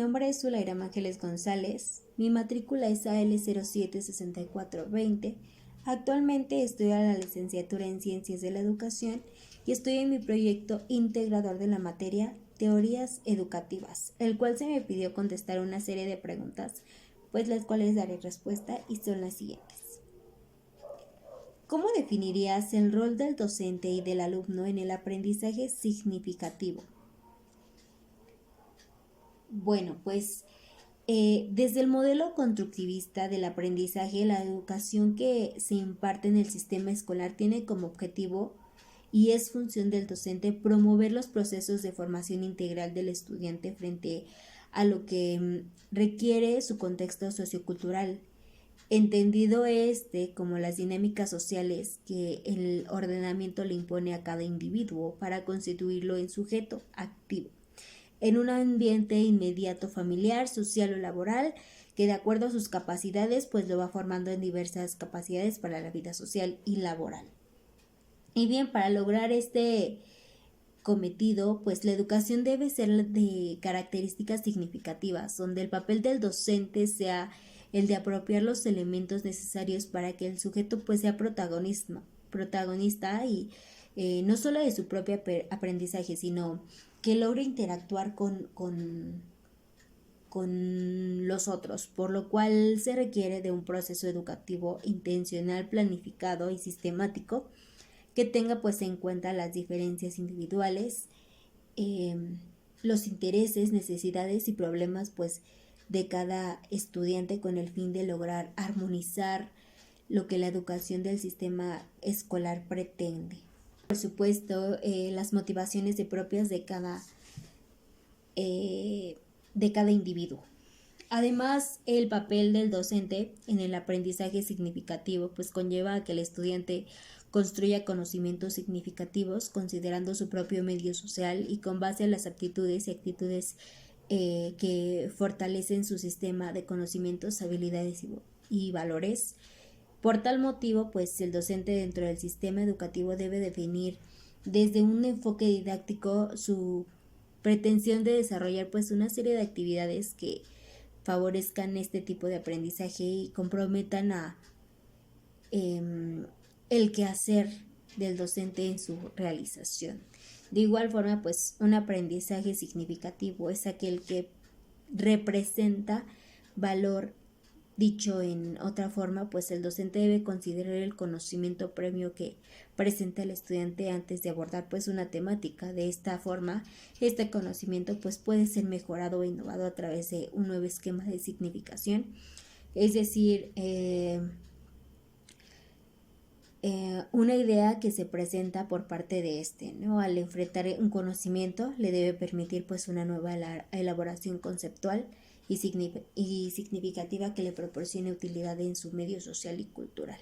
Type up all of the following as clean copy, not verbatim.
nombre es Zulaira Ángeles González, mi matrícula es AL076420. Actualmente estudio la licenciatura en Ciencias de la Educación y estoy en mi proyecto integrador de la materia Teorías Educativas, el cual se me pidió contestar una serie de preguntas, pues las cuales daré respuesta y son las siguientes. ¿Cómo definirías el rol del docente y del alumno en el aprendizaje significativo? Bueno, pues desde el modelo constructivista del aprendizaje, la educación que se imparte en el sistema escolar tiene como objetivo y es función del docente promover los procesos de formación integral del estudiante frente a lo que requiere su contexto sociocultural, entendido como las dinámicas sociales que el ordenamiento le impone a cada individuo para constituirlo en sujeto activo en un ambiente inmediato familiar, social o laboral, que de acuerdo a sus capacidades, pues lo va formando en diversas capacidades para la vida social y laboral. Y bien, para lograr este cometido, pues la educación debe ser de características significativas, donde el papel del docente sea el de apropiar los elementos necesarios para que el sujeto pues sea protagonista y no solo de su propio aprendizaje, sino que logre interactuar con los otros, por lo cual se requiere de un proceso educativo intencional, planificado y sistemático que tenga pues en cuenta las diferencias individuales, los intereses, necesidades y problemas pues de cada estudiante con el fin de lograr armonizar lo que la educación del sistema escolar pretende. Por supuesto, las motivaciones propias de cada individuo. Además, el papel del docente en el aprendizaje significativo pues conlleva a que el estudiante construya conocimientos significativos considerando su propio medio social y con base a las aptitudes y actitudes que fortalecen su sistema de conocimientos, habilidades y valores. Por tal motivo, pues el docente dentro del sistema educativo debe definir desde un enfoque didáctico su pretensión de desarrollar pues una serie de actividades que favorezcan este tipo de aprendizaje y comprometan a el quehacer del docente en su realización. De igual forma, pues un aprendizaje significativo es aquel que representa valor. Dicho en otra forma, pues el docente debe considerar el conocimiento previo que presenta el estudiante antes de abordar pues una temática. De esta forma, este conocimiento pues puede ser mejorado o innovado a través de un nuevo esquema de significación, es decir, una idea que se presenta por parte de ¿no? Al enfrentar un conocimiento le debe permitir pues una nueva elaboración conceptual y significativa que le proporcione utilidad en su medio social y cultural.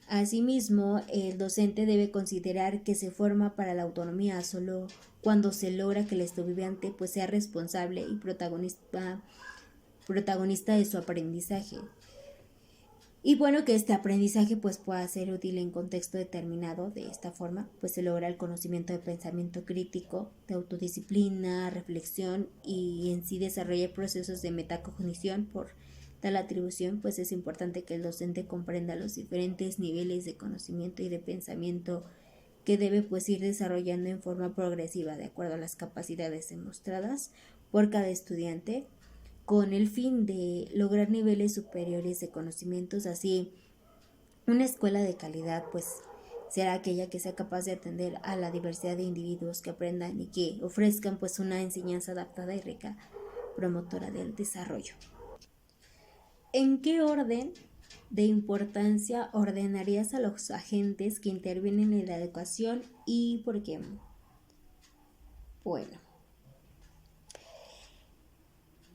Asimismo, el docente debe considerar que se forma para la autonomía solo cuando se logra que el estudiante pues sea responsable y protagonista de su aprendizaje. Y bueno, que este aprendizaje pues pueda ser útil en contexto determinado. De esta forma pues se logra el conocimiento de pensamiento crítico, de autodisciplina, reflexión y en sí desarrollar procesos de metacognición. Por tal atribución pues es importante que el docente comprenda los diferentes niveles de conocimiento y de pensamiento que debe pues ir desarrollando en forma progresiva de acuerdo a las capacidades demostradas por cada estudiante, con el fin de lograr niveles superiores de conocimientos. Así, una escuela de calidad pues será aquella que sea capaz de atender a la diversidad de individuos que aprendan y que ofrezcan pues una enseñanza adaptada y rica, promotora del desarrollo. ¿En qué orden de importancia ordenarías a los agentes que intervienen en la educación y por qué? Bueno,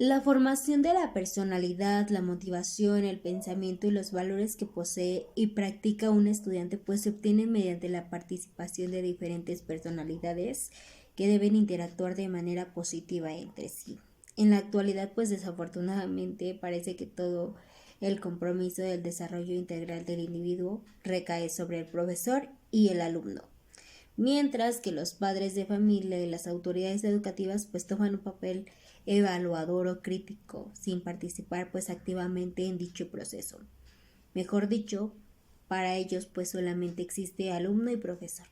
la formación de la personalidad, la motivación, el pensamiento y los valores que posee y practica un estudiante pues se obtienen mediante la participación de diferentes personalidades que deben interactuar de manera positiva entre sí. En la actualidad pues desafortunadamente parece que todo el compromiso del desarrollo integral del individuo recae sobre el profesor y el alumno, mientras que los padres de familia y las autoridades educativas pues toman un papel evaluador o crítico sin participar pues activamente en dicho proceso. Mejor dicho, para ellos pues solamente existe alumno y profesor.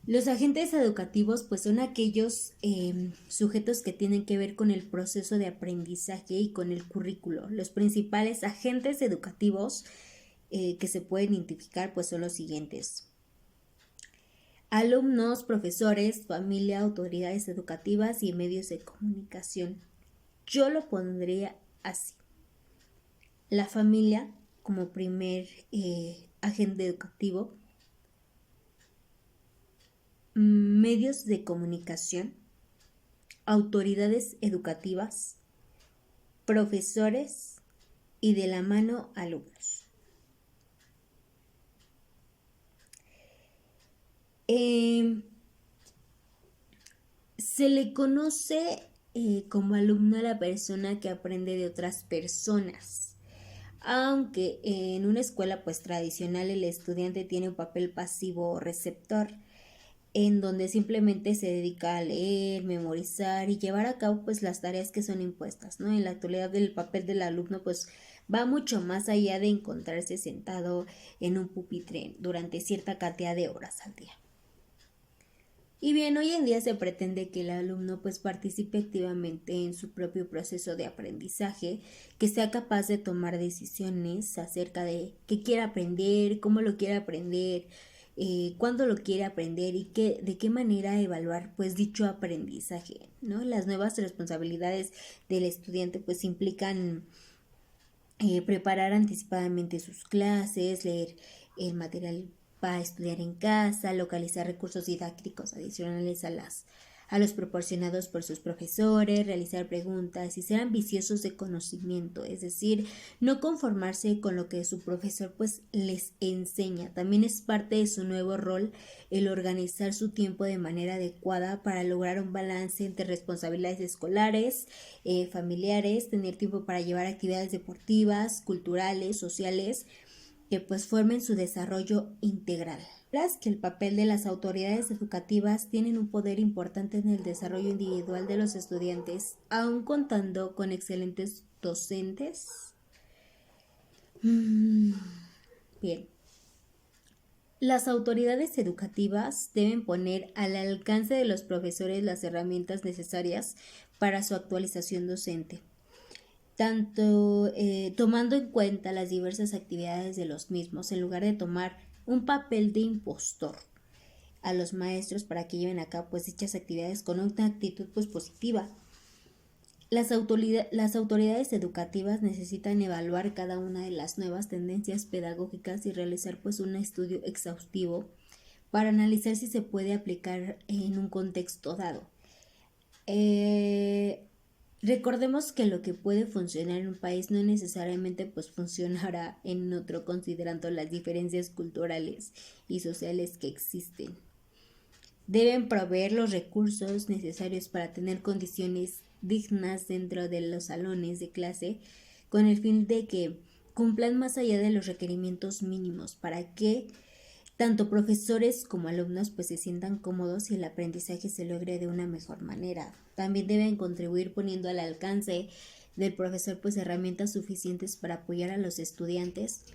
Los agentes educativos pues son aquellos sujetos que tienen que ver con el proceso de aprendizaje y con el currículo. Los principales agentes educativos que se pueden identificar pues son los siguientes: alumnos, profesores, familia, autoridades educativas y medios de comunicación. Yo lo pondría así: la familia como primer agente educativo, medios de comunicación, autoridades educativas, profesores y de la mano alumnos. Se le conoce como alumno a la persona que aprende de otras personas. Aunque en una escuela pues tradicional el estudiante tiene un papel pasivo o receptor, en donde simplemente se dedica a leer, memorizar y llevar a cabo pues las tareas que son impuestas, ¿no? En la actualidad el papel del alumno pues va mucho más allá de encontrarse sentado en un pupitre durante cierta cantidad de horas al día. Y bien, hoy en día se pretende que el alumno pues participe activamente en su propio proceso de aprendizaje, que sea capaz de tomar decisiones acerca de qué quiere aprender, cómo lo quiere aprender, cuándo lo quiere aprender y de qué manera evaluar pues dicho aprendizaje, ¿no? Las nuevas responsabilidades del estudiante pues implican preparar anticipadamente sus clases, leer el material para estudiar en casa, localizar recursos didácticos adicionales a los proporcionados por sus profesores, realizar preguntas y ser ambiciosos de conocimiento, es decir, no conformarse con lo que su profesor pues les enseña. También es parte de su nuevo rol el organizar su tiempo de manera adecuada para lograr un balance entre responsabilidades escolares, familiares, tener tiempo para llevar actividades deportivas, culturales, sociales, que pues formen su desarrollo integral. Que el papel de las autoridades educativas tienen un poder importante en el desarrollo individual de los estudiantes, aun contando con excelentes docentes. Bien. Las autoridades educativas deben poner al alcance de los profesores las herramientas necesarias para su actualización docente, tanto tomando en cuenta las diversas actividades de los mismos, en lugar de tomar un papel de impostor a los maestros para que lleven a cabo pues dichas actividades con una actitud pues positiva. Las autoridades educativas necesitan evaluar cada una de las nuevas tendencias pedagógicas y realizar pues un estudio exhaustivo para analizar si se puede aplicar en un contexto dado. Recordemos que lo que puede funcionar en un país no necesariamente pues funcionará en otro, considerando las diferencias culturales y sociales que existen. Deben proveer los recursos necesarios para tener condiciones dignas dentro de los salones de clase, con el fin de que cumplan más allá de los requerimientos mínimos para que tanto profesores como alumnos pues se sientan cómodos y el aprendizaje se logre de una mejor manera. También deben contribuir poniendo al alcance del profesor pues herramientas suficientes para apoyar a los estudiantes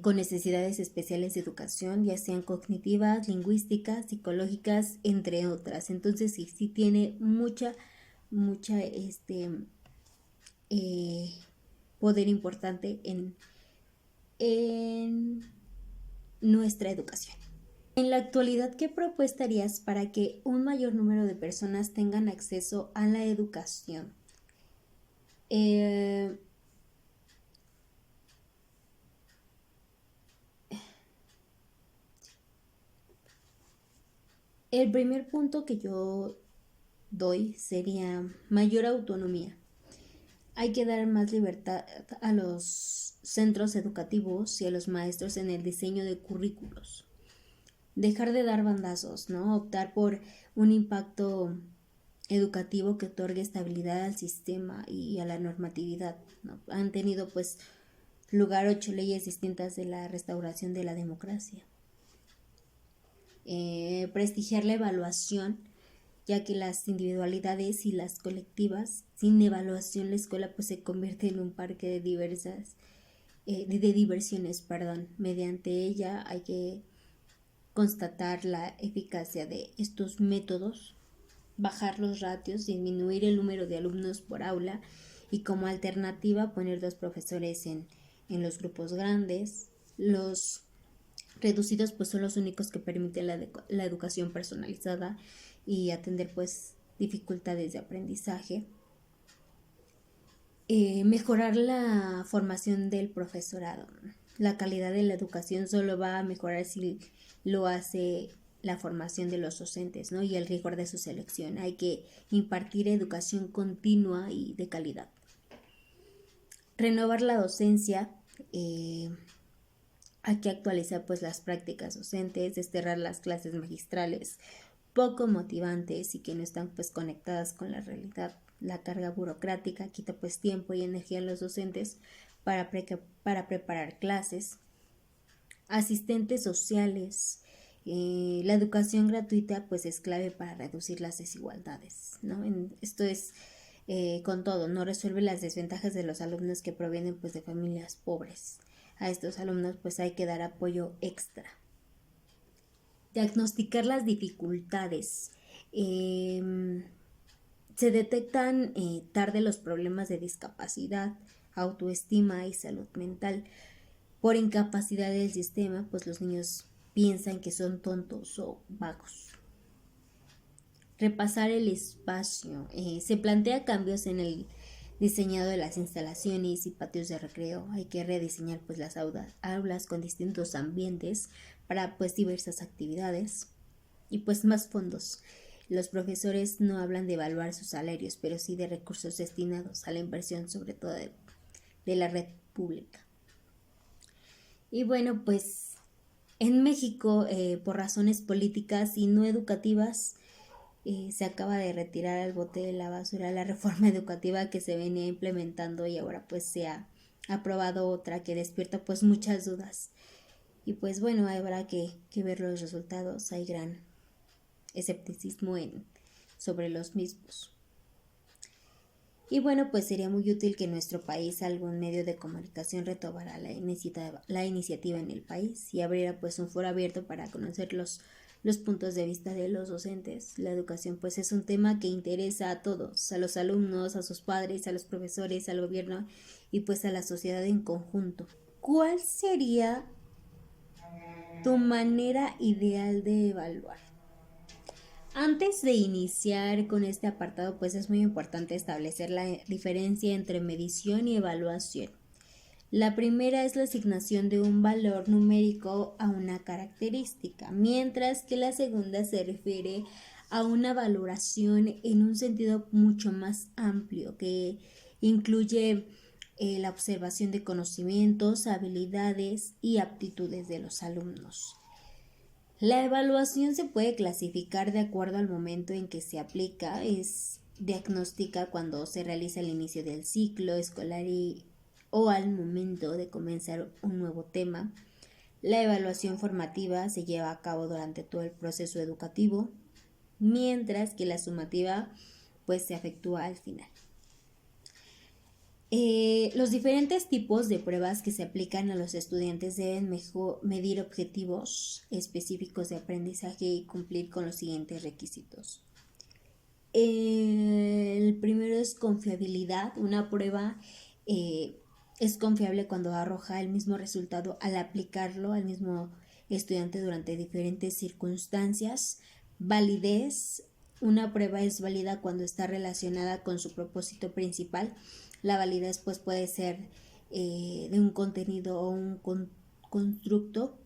con necesidades especiales de educación, ya sean cognitivas, lingüísticas, psicológicas, entre otras. Entonces sí tiene mucha poder importante en nuestra educación. En la actualidad, ¿qué propuesta harías para que un mayor número de personas tengan acceso a la educación? El primer punto que yo doy sería mayor autonomía. Hay que dar más libertad a los centros educativos y a los maestros en el diseño de currículos. Dejar de dar bandazos, ¿no? Optar por un impacto educativo que otorgue estabilidad al sistema y a la normatividad, ¿no? Han tenido pues lugar 8 leyes distintas de la restauración de la democracia. prestigiar la evaluación, ya que las individualidades y las colectivas, sin evaluación la escuela pues se convierte en un parque de diversiones, perdón. Mediante ella hay que constatar la eficacia de estos métodos, bajar los ratios, disminuir el número de alumnos por aula y como alternativa poner 2 profesores en los grupos grandes. Los reducidos pues son los únicos que permiten la educación personalizada y atender pues dificultades de aprendizaje. Mejorar la formación del profesorado. La calidad de la educación solo va a mejorar si lo hace la formación de los docentes, ¿no? Y el rigor de su selección. Hay que impartir educación continua y de calidad. Renovar la docencia. Hay que actualizar pues las prácticas docentes, desterrar las clases magistrales poco motivantes y que no están pues conectadas con la realidad. La carga burocrática quita pues tiempo y energía a los docentes para preparar clases. Asistentes sociales. La educación gratuita pues es clave para reducir las desigualdades, ¿no? Esto es con todo, no resuelve las desventajas de los alumnos que provienen pues de familias pobres. A estos alumnos pues hay que dar apoyo extra. Diagnosticar las dificultades. Se detectan tarde los problemas de discapacidad, autoestima y salud mental. Por incapacidad del sistema, pues los niños piensan que son tontos o vagos. Repasar el espacio. Se plantea cambios en el diseñado de las instalaciones y patios de recreo. Hay que rediseñar pues las aulas con distintos ambientes para pues diversas actividades y pues más fondos. Los profesores no hablan de evaluar sus salarios, pero sí de recursos destinados a la inversión, sobre todo de la red pública. Y bueno, pues en México, por razones políticas y no educativas, se acaba de retirar al bote de la basura la reforma educativa que se venía implementando y ahora pues se ha aprobado otra que despierta pues muchas dudas. Y pues bueno, habrá que ver los resultados. Hay gran escepticismo sobre los mismos. Y bueno, pues sería muy útil que en nuestro país algún medio de comunicación retomara la iniciativa en el país y abriera pues un foro abierto para conocer los puntos de vista de los docentes. La educación pues es un tema que interesa a todos, a los alumnos, a sus padres, a los profesores, al gobierno y pues a la sociedad en conjunto. ¿Cuál sería tu manera ideal de evaluar? Antes de iniciar con este apartado, pues es muy importante establecer la diferencia entre medición y evaluación. La primera es la asignación de un valor numérico a una característica, mientras que la segunda se refiere a una valoración en un sentido mucho más amplio que incluye la observación de conocimientos, habilidades y aptitudes de los alumnos. La evaluación se puede clasificar de acuerdo al momento en que se aplica. Es diagnóstica cuando se realiza al inicio del ciclo escolar o al momento de comenzar un nuevo tema. La evaluación formativa se lleva a cabo durante todo el proceso educativo, mientras que la sumativa pues se efectúa al final. Los diferentes tipos de pruebas que se aplican a los estudiantes deben medir objetivos específicos de aprendizaje y cumplir con los siguientes requisitos. El primero es confiabilidad. Una prueba es confiable cuando arroja el mismo resultado al aplicarlo al mismo estudiante durante diferentes circunstancias. Validez. Una prueba es válida cuando está relacionada con su propósito principal. La validez pues puede ser de un contenido o un constructo.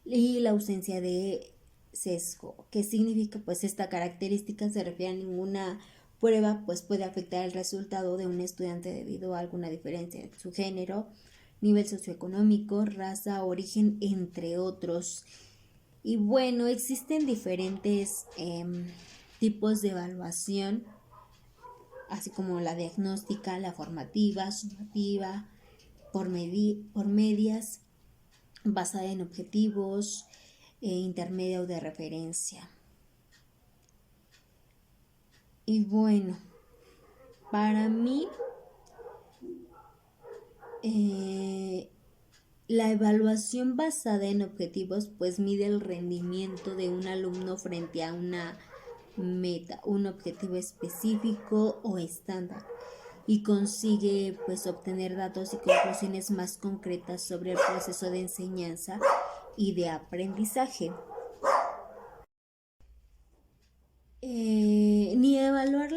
Y la ausencia de sesgo. ¿Qué significa? Pues esta característica se refiere a ninguna prueba pues puede afectar el resultado de un estudiante debido a alguna diferencia en su género, nivel socioeconómico, raza, origen, entre otros. Y bueno, existen diferentes tipos de evaluación, así como la diagnóstica, la formativa, sumativa, por medias, basada en objetivos, intermedia o de referencia. Y bueno, para mí la evaluación basada en objetivos pues mide el rendimiento de un alumno frente a una meta, un objetivo específico o estándar, y consigue pues obtener datos y conclusiones más concretas sobre el proceso de enseñanza y de aprendizaje. Ni evaluar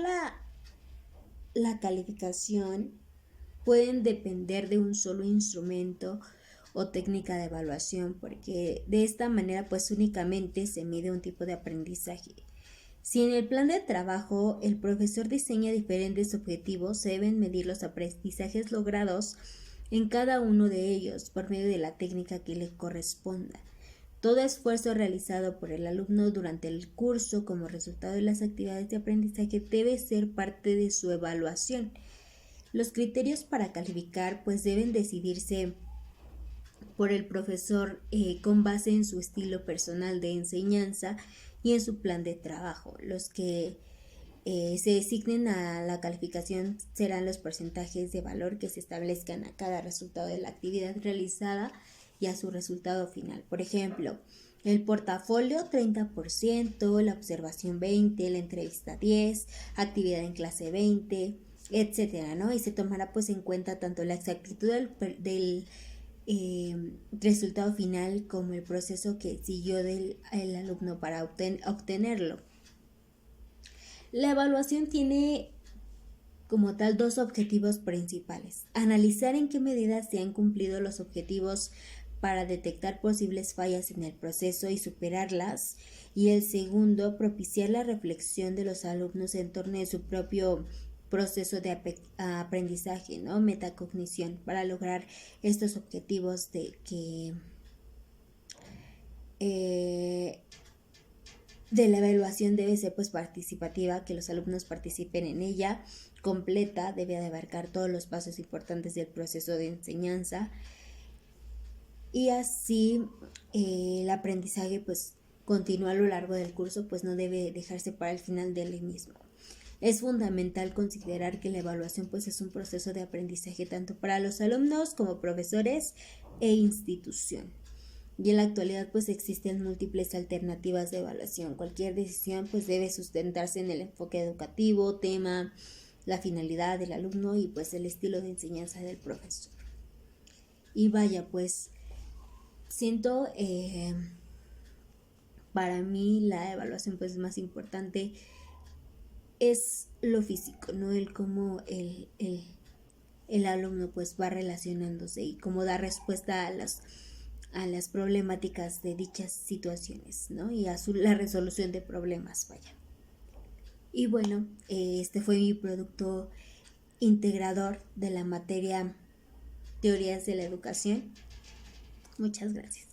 la calificación pueden depender de un solo instrumento o técnica de evaluación, porque de esta manera pues únicamente se mide un tipo de aprendizaje. Si en el plan de trabajo el profesor diseña diferentes objetivos, se deben medir los aprendizajes logrados en cada uno de ellos por medio de la técnica que le corresponda. Todo esfuerzo realizado por el alumno durante el curso como resultado de las actividades de aprendizaje debe ser parte de su evaluación. Los criterios para calificar pues deben decidirse por el profesor con base en su estilo personal de enseñanza y en su plan de trabajo. Los que se designen a la calificación serán los porcentajes de valor que se establezcan a cada resultado de la actividad realizada y a su resultado final. Por ejemplo, el portafolio 30%, la observación 20%, la entrevista 10%, actividad en clase 20%, etcétera, ¿no? Y se tomará pues en cuenta tanto la exactitud del resultado final como el proceso que siguió el alumno para obtenerlo. La evaluación tiene como tal dos objetivos principales: analizar en qué medida se han cumplido los objetivos para detectar posibles fallas en el proceso y superarlas, y el segundo, propiciar la reflexión de los alumnos en torno a su propio proceso de aprendizaje, ¿no? Metacognición, para lograr estos objetivos de la evaluación debe ser pues participativa, que los alumnos participen en ella, completa, debe de abarcar todos los pasos importantes del proceso de enseñanza, y así el aprendizaje pues continúa a lo largo del curso, pues no debe dejarse para el final del mismo. Es fundamental considerar que la evaluación pues es un proceso de aprendizaje tanto para los alumnos como profesores e institución. Y en la actualidad pues existen múltiples alternativas de evaluación. Cualquier decisión pues debe sustentarse en el enfoque educativo, tema, la finalidad del alumno y pues el estilo de enseñanza del profesor. Y vaya, pues siento para mí la evaluación pues más importante es lo físico, ¿no? El cómo el alumno pues va relacionándose y cómo da respuesta a las problemáticas de dichas situaciones, ¿no? Y a la resolución de problemas, vaya. Y bueno, este fue mi producto integrador de la materia Teorías de la Educación. Muchas gracias.